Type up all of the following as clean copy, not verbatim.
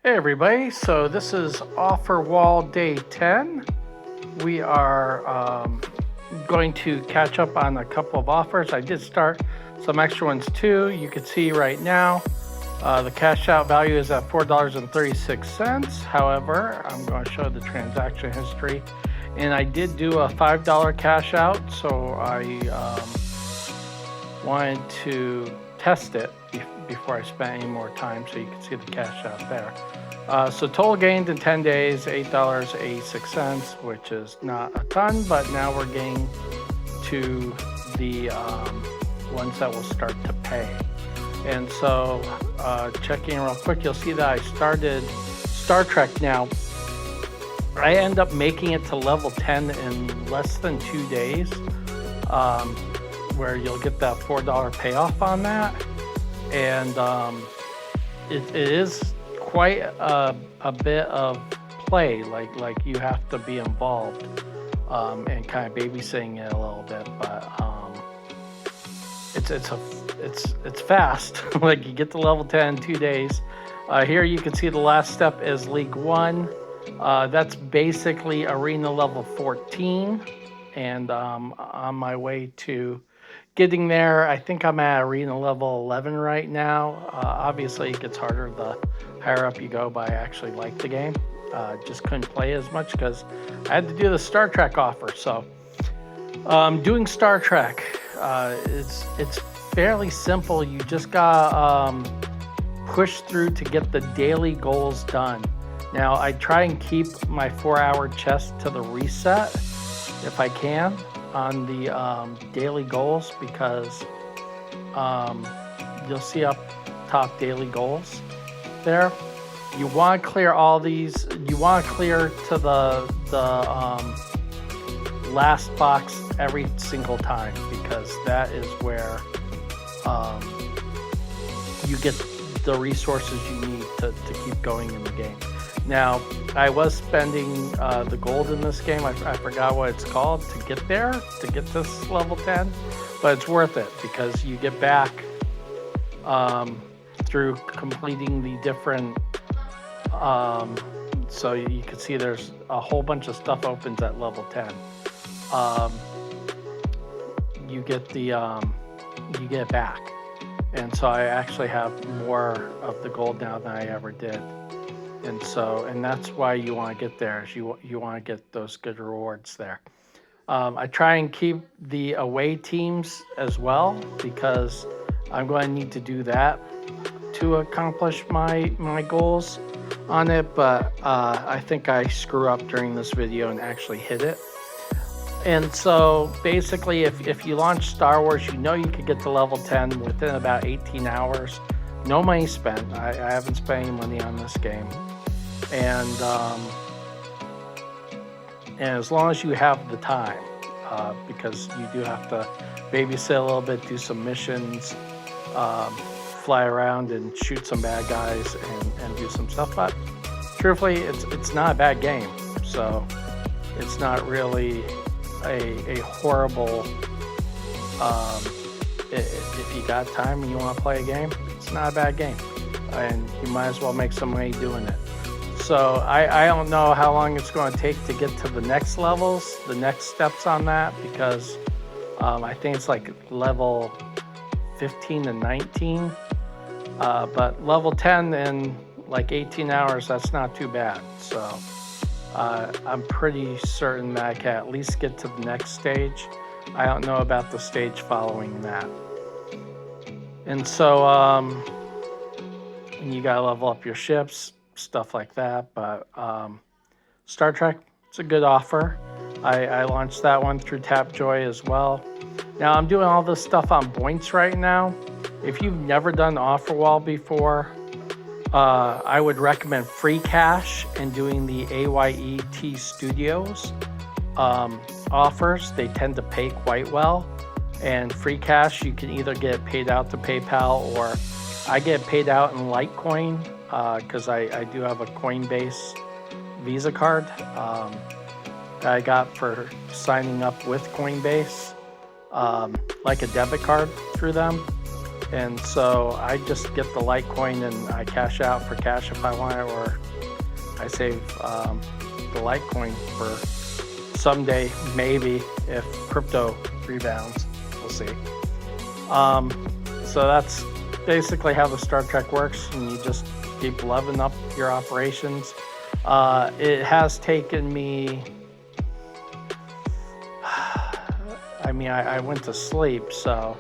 Hey everybody, so this is Offerwall Day 10. We are going to catch up on a couple of offers. I did start some extra ones too. You can see right now the cash out value is at $4.36. However, I'm going to show the transaction history. And I did do a $5 cash out, so I wanted to test it before I spent any more time, so you can see the cash out there. So total gained in 10 days, $8.86, which is not a ton, but now we're getting to the ones that will start to pay. And so checking real quick, you'll see that I started Star Trek now. I end up making it to level 10 in less than 2 days, where you'll get that $4 payoff on that. And it is quite a bit of play, like you have to be involved and kind of babysitting it a little bit, but it's fast. Like you get to level 10 in 2 days. Here you can see the last step is League 1. That's basically arena level 14, and on my way to getting there. I think I'm at arena level 11 right now. Obviously it gets harder the higher up you go, but I actually like the game. Just couldn't play as much because I had to do the Star Trek offer. So doing Star Trek, it's fairly simple. You just gotta push through to get the daily goals done. Now I try and keep my 4-hour chest to the reset if I can on the daily goals, because you'll see up top daily goals there. You want to clear all these. You want to clear to the last box every single time, because that is where you get the resources you need to keep going in the game. Now, I was spending the gold in this game. I forgot what it's called to get there, to get this level 10, but it's worth it because you get back through completing the different, so you can see there's a whole bunch of stuff opens at level 10. You get you get it back. And so I actually have more of the gold now than I ever did. And that's why you want to get there, is you want to get those good rewards there. I try and keep the away teams as well, because I'm going to need to do that to accomplish my goals on it. But I think I screw up during this video and actually hit it. And so basically, if you launch Star Wars, you know you could get to level 10 within about 18 hours. No money spent. I haven't spent any money on this game. And as long as you have the time, because you do have to babysit a little bit, do some missions, fly around and shoot some bad guys and do some stuff. But truthfully, it's not a bad game. So it's not really a horrible, if you got time and you want to play a game, it's not a bad game. And you might as well make some money doing it. So I don't know how long it's going to take to get to the next levels, the next steps on that, because I think it's like level 15 and 19. But level 10 in like 18 hours, that's not too bad. So I'm pretty certain that I can at least get to the next stage. I don't know about the stage following that. And so you gotta level up your ships, stuff like that. But Star Trek, it's a good offer. I launched that one through Tapjoy as well. Now I'm doing all this stuff on Boints right now. If you've never done Offerwall before, I would recommend Free Cash and doing the AYET Studios offers. They tend to pay quite well. And Free Cash, you can either get paid out to PayPal, or I get paid out in Litecoin, because I do have a Coinbase Visa card that I got for signing up with Coinbase, like a debit card through them. And so I just get the Litecoin and I cash out for cash if I want it, or I save the Litecoin for someday, maybe, if crypto rebounds. We'll see. So that's basically how the Star Trek works, and you just keep leveling up your operations. It has taken me, I mean, I went to sleep, so,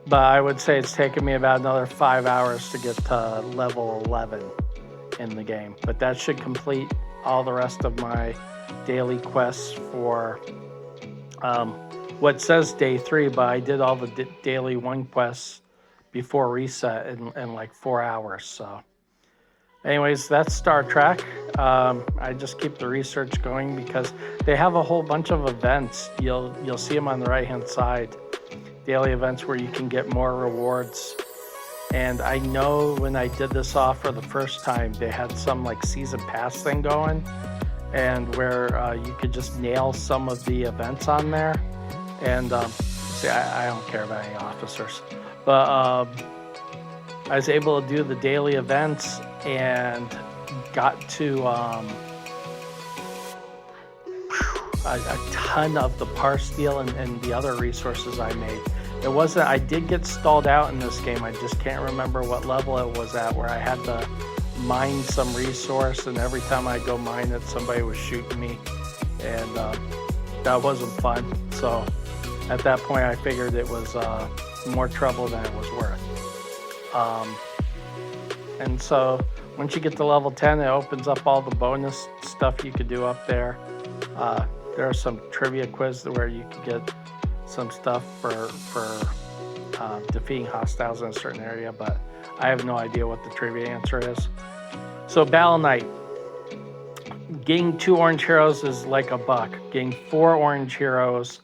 but I would say it's taken me about another 5 hours to get to level 11 in the game. But that should complete all the rest of my daily quests for what says day 3, but I did all the daily 1 quests before reset in like 4 hours. So anyways, that's Star Trek. I just keep the research going because they have a whole bunch of events. You'll see them on the right hand side, daily events where you can get more rewards. And I know when I did this offer the first time, they had some like season pass thing going, and where you could just nail some of the events on there. And see, I don't care about any officers, but I was able to do the daily events and got to a ton of the parse deal and the other resources I made. It wasn't, I did get stalled out in this game. I just can't remember what level it was at, where I had to mine some resource, and every time I go mine it, somebody was shooting me, and that wasn't fun. So at that point, I figured it was more trouble than it was worth. And so once you get to level 10, it opens up all the bonus stuff you could do up there. There are some trivia quizzes where you could get some stuff for defeating hostiles in a certain area, but I have no idea what the trivia answer is. So Battle Knight, getting 2 orange heroes is like $1. Getting 4 orange heroes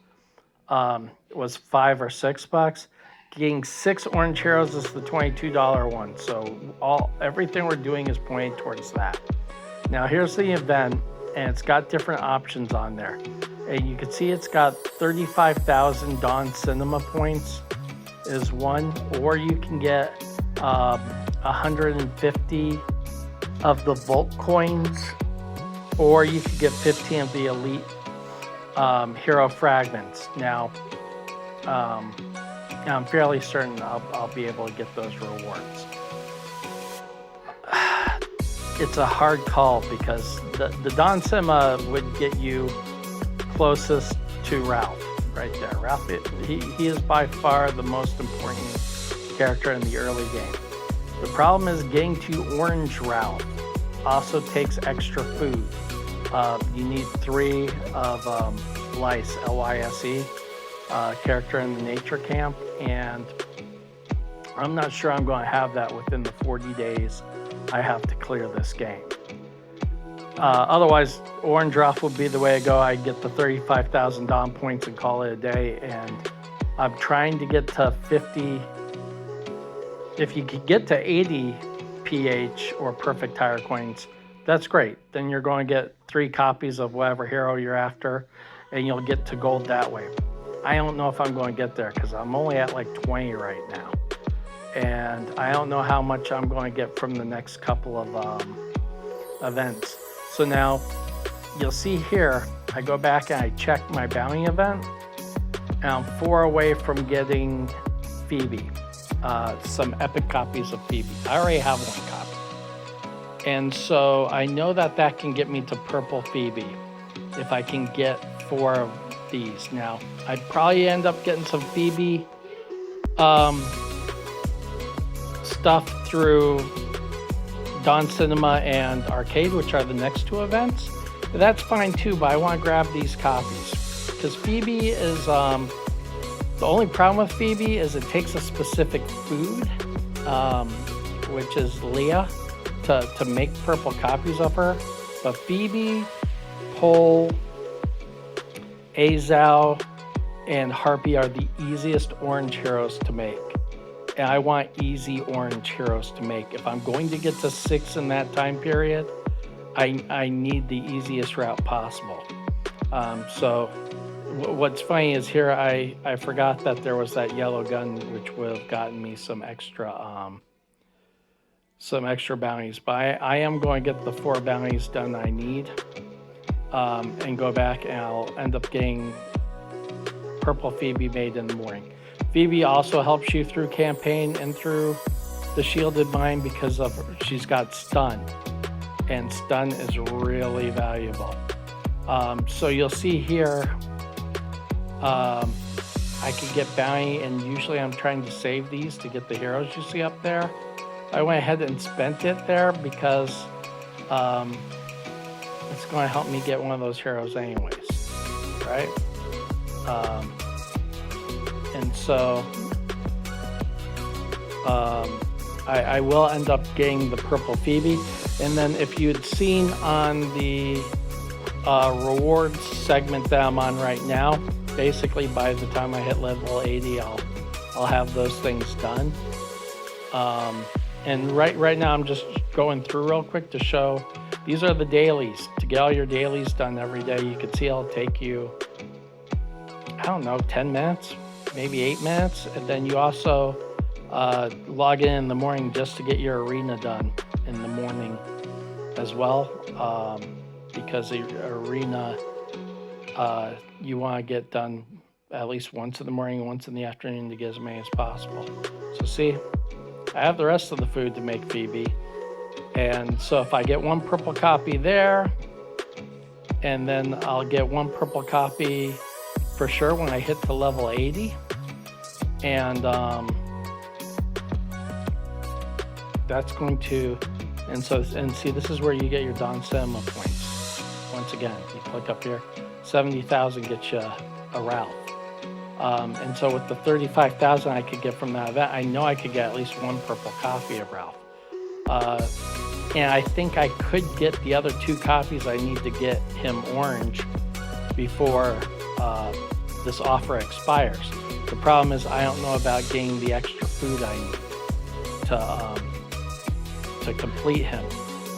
was $5 or $6. Getting 6 orange heroes is the $22 one. So everything we're doing is pointing towards that. Now here's the event, and it's got different options on there. And you can see it's got 35,000 Dawn Cinema points is one, or you can get 150 of the Volt coins, or you could get 15 of the Elite Hero Fragments. Now, I'm fairly certain I'll be able to get those rewards. It's a hard call because the Dawn Cinema would get you closest to Ralph right there. Ralph, he is by far the most important character in the early game. The problem is getting to Orange Ralph also takes extra food. You need 3 of Lyse, Lyse, character in the nature camp, and I'm not sure I'm going to have that within the 40 days I have to clear this game. Otherwise, Orange Ralph would be the way to go. I get the 35,000 Dawn points and call it a day, and I'm trying to get to 50. If you could get to 80 PH or Perfect Tire coins, that's great. Then you're going to get 3 copies of whatever hero you're after, and you'll get to gold that way. I don't know if I'm going to get there because I'm only at like 20 right now. And I don't know how much I'm going to get from the next couple of events. So now you'll see here, I go back and I check my bounty event, and I'm 4 away from getting Phoebe, some epic copies of Phoebe. I already have 1 copy. And so I know that can get me to purple Phoebe if I can get 4 of these. Now, I'd probably end up getting some Phoebe stuff through Dawn Cinema and Arcade, which are the next 2 events. But that's fine too, but I want to grab these copies because Phoebe is the only problem with Phoebe is it takes a specific food, which is Leah, to make purple copies of her. But Phoebe, Pole, Azal, and Harpy are the easiest orange heroes to make. And I want easy orange heroes to make. If I'm going to get to 6 in that time period, I need the easiest route possible. So what's funny is here I forgot that there was that yellow gun, which would have gotten me some extra bounties. But I am going to get the 4 bounties done I need, and go back, and I'll end up getting purple Phoebe made in the morning. Phoebe also helps you through campaign and through the shielded mine because she's got stun, and stun is really valuable. So you'll see here, I could get bounty, and usually I'm trying to save these to get the heroes you see up there. I went ahead and spent it there because it's going to help me get one of those heroes anyways, right? And so I will end up getting the purple Phoebe. And then if you had seen on the rewards segment that I'm on right now, basically by the time I hit level 80, I'll have those things done. And right now I'm just going through real quick to show these are the dailies. To get all your dailies done every day, you can see it'll take you, I don't know, 10 minutes, maybe 8 minutes. And then you also log in the morning just to get your arena done in the morning as well, because the arena you want to get done at least once in the morning, once in the afternoon to get as many as possible. So see, I have the rest of the food to make Phoebe, and so if I get 1 purple copy there, and then I'll get 1 purple copy for sure when I hit to level 80, and that's going to, and see, this is where you get your Don Cinema points. Once again, you click up here, 70,000 gets you a Ralph. And so with the 35,000 I could get from that event, I know I could get at least 1 purple copy of Ralph. And I think I could get the other 2 copies I need to get him orange before this offer expires. The problem is I don't know about getting the extra food I need to complete him,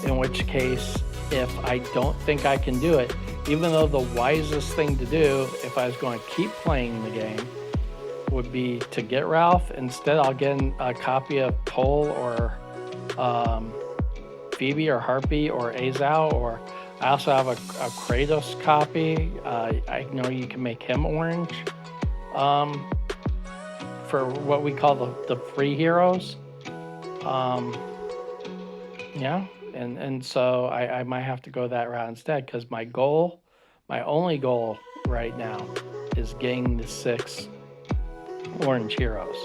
in which case, if I don't think I can do it, even though the wisest thing to do if I was going to keep playing the game would be to get Ralph, instead I'll get a copy of Toll or Phoebe or Harpy or Azao, or I also have a Kratos copy. I know you can make him orange for what we call the free heroes. Yeah, and so I might have to go that route instead, because my only goal right now is getting the 6 orange heroes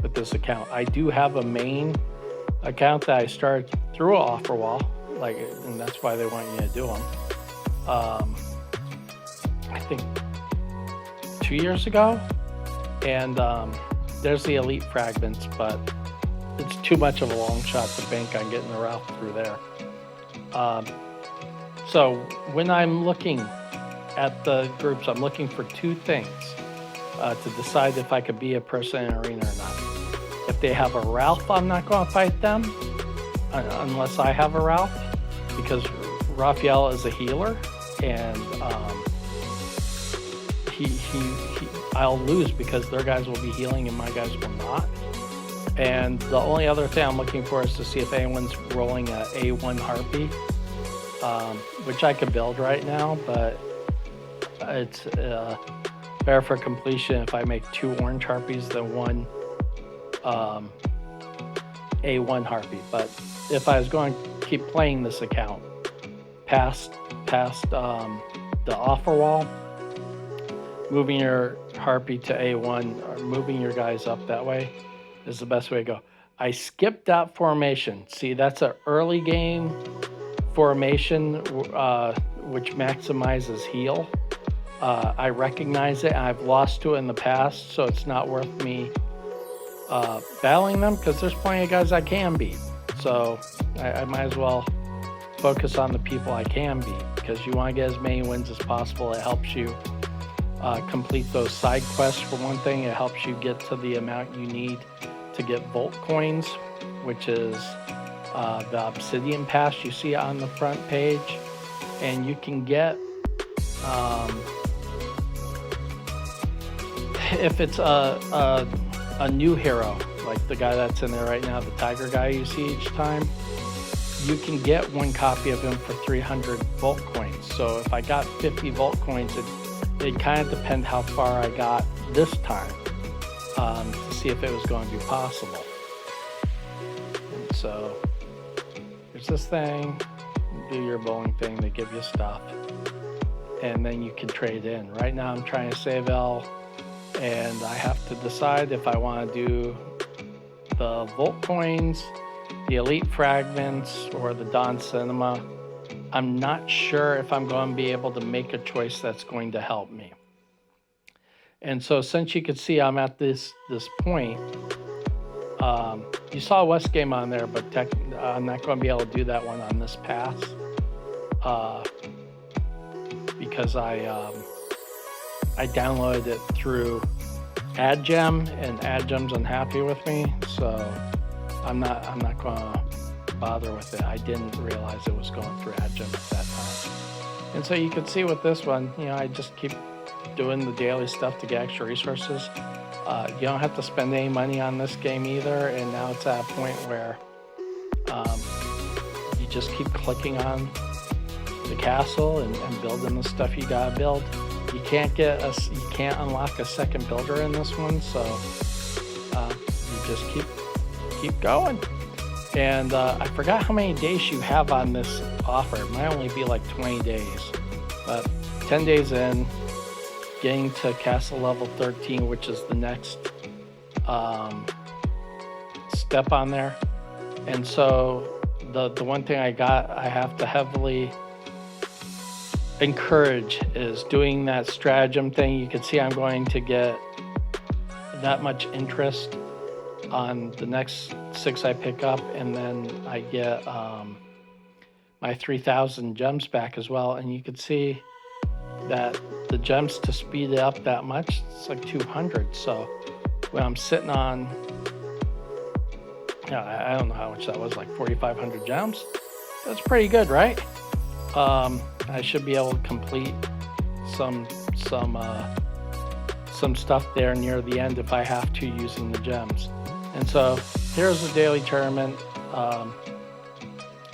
with this account. I do have a main account that I started through Offerwall, and that's why they want you to do them. I think 2 years ago, and there's the elite fragments, but it's too much of a long shot to bank on getting the Ralph through there. So when I'm looking at the groups, I'm looking for 2 things to decide if I could be a person in arena or not. If they have a Ralph, I'm not going to fight them unless I have a Ralph, because Raphael is a healer, and I'll lose because their guys will be healing and my guys will not. And the only other thing I'm looking for is to see if anyone's rolling a A1 Harpy, which I could build right now, but it's better for completion if I make 2 orange Harpies than 1 A1 Harpy. But if I was going to keep playing this account past the Offerwall, moving your Harpy to A1 or moving your guys up that way is the best way to go. I skipped that formation. See, that's an early game formation which maximizes heal. I recognize it. I've lost to it in the past, so it's not worth me battling them, because there's plenty of guys I can beat. So I might as well focus on the people I can beat, because you want to get as many wins as possible. It helps you complete those side quests for one thing. It helps you get to the amount you need to get Volt coins, which is the Obsidian Pass you see on the front page. And you can get if it's a new hero, like the guy that's in there right now, the tiger guy you see each time, you can get one copy of him for 300 Volt coins. So if I got 50 Volt coins, it'd kind of depend how far I got this time to see if it was going to be possible. And so there's this thing, do your bowling thing, they give you stuff, and then you can trade in. Right now I'm trying to save L, and I have to decide if I want to do the Volt coins, the Elite Fragments, or the Dawn Cinema. I'm not sure if I'm going to be able to make a choice that's going to help me. And so since you can see I'm at this point, you saw West Game on there, but I'm not going to be able to do that one on this pass because I downloaded it through AdGem, and AdGem's unhappy with me, so I'm not going to bother with it. I didn't realize it was going through AdGem at that time. And so you can see with this one, I just keep doing the daily stuff to get extra resources. You don't have to spend any money on this game either, and now it's at a point where you just keep clicking on the castle and building the stuff you gotta build. You can't unlock a second builder in this one, so you just keep going. And I forgot how many days you have on this offer. It might only be like 20 days, but 10 days in, getting to castle level 13, which is the next step on there. And so the one thing I have to heavily encourage is doing that stratagem thing. You can see I'm going to get that much interest on the next 6 I pick up, and then I get my 3,000 gems back as well. And you can see that the gems, to speed it up that much, it's like 200. So when I'm sitting on, I don't know how much that was, like 4,500 gems. That's pretty good, right? I should be able to complete some stuff there near the end if I have to, using the gems. And so here's the daily tournament.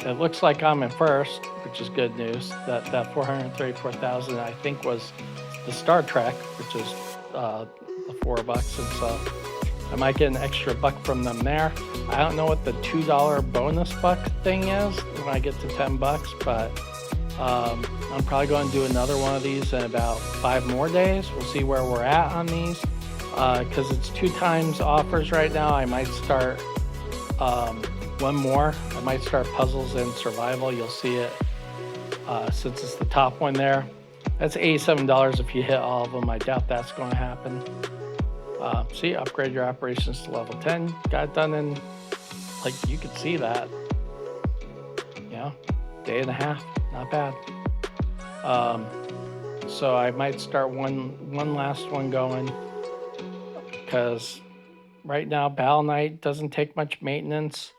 It looks like I'm in first, which is good news. That 434,000 I think was the Star Trek, which is the $4, and so I might get an extra buck from them there. I don't know what the $2 bonus buck thing is when I get to $10, but I'm probably going to do another one of these in about 5 more days. We'll see where we're at on these, because it's 2 times offers right now. I might start one more. I might start puzzles and survival. You'll see it since it's the top one there. That's $87 if you hit all of them. I doubt that's going to happen. See, upgrade your operations to level 10. Got it done in, like, you could see that, day and a half. Not bad. So I might start one last one going, because right now Battle Knight doesn't take much maintenance.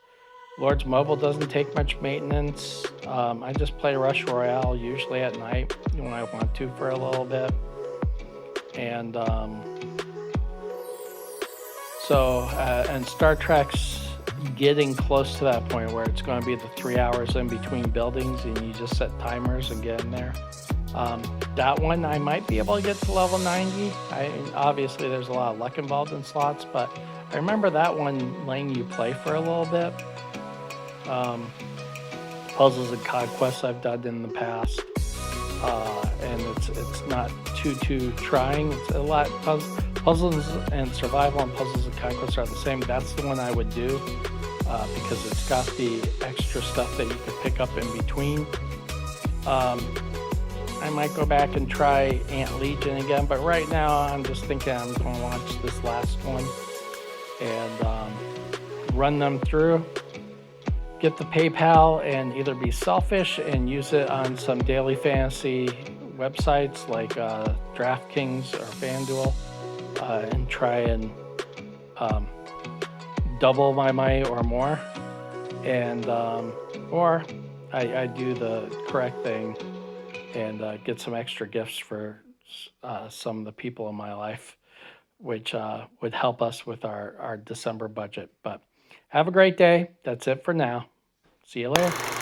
Lord's Mobile doesn't take much maintenance. I just play Rush Royale usually at night when I want to for a little bit. And and Star Trek's getting close to that point where it's going to be the 3 hours in between buildings, and you just set timers and get in there. That one I might be able to get to level 90. Obviously there's a lot of luck involved in slots, but I remember that one letting you play for a little bit. Puzzles and Conquests I've done in the past, and it's not too trying. It's a lot. Puzzles and Survival and Puzzles and Conquests are the same. That's the one I would do, because it's got the extra stuff that you could pick up in between. I might go back and try Ant Legion again, but right now I'm just thinking I'm going to launch this last one and run them through, get the PayPal, and either be selfish and use it on some daily fantasy websites like DraftKings or FanDuel, and try and double my money or more, and or I do the correct thing and get some extra gifts for some of the people in my life, which would help us with our December budget. But have a great day. That's it for now. See you later.